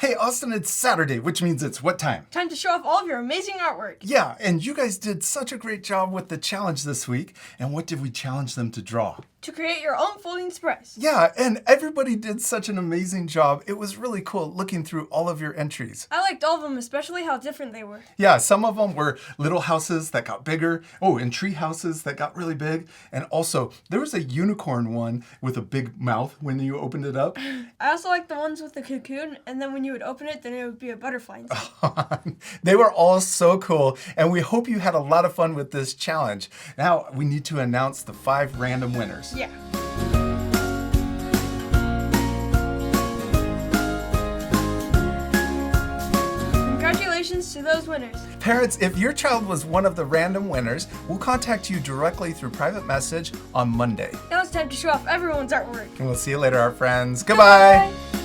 Hey, Austin, it's Saturday, which means it's what time? Time to show off all of your amazing artwork. Yeah, and you guys did such a great job with the challenge this week. And what did we challenge them to draw? To create your own folding surprise. Yeah, and everybody did such an amazing job. It was really cool looking through all of your entries. I liked all of them, especially how different they were. Yeah, some of them were little houses that got bigger. Oh, and tree houses that got really big. And also, there was a unicorn one with a big mouth when you opened it up. I also liked the ones with the cocoon, and then when you would open it, then it would be a butterfly inside. They were all so cool, and we hope you had a lot of fun with this challenge. Now, we need to announce the 5 random winners. Yeah. Congratulations to those winners. Parents, if your child was one of the random winners, we'll contact you directly through private message on Monday. Now it's time to show off everyone's artwork. And we'll see you later, our friends. Goodbye. Bye.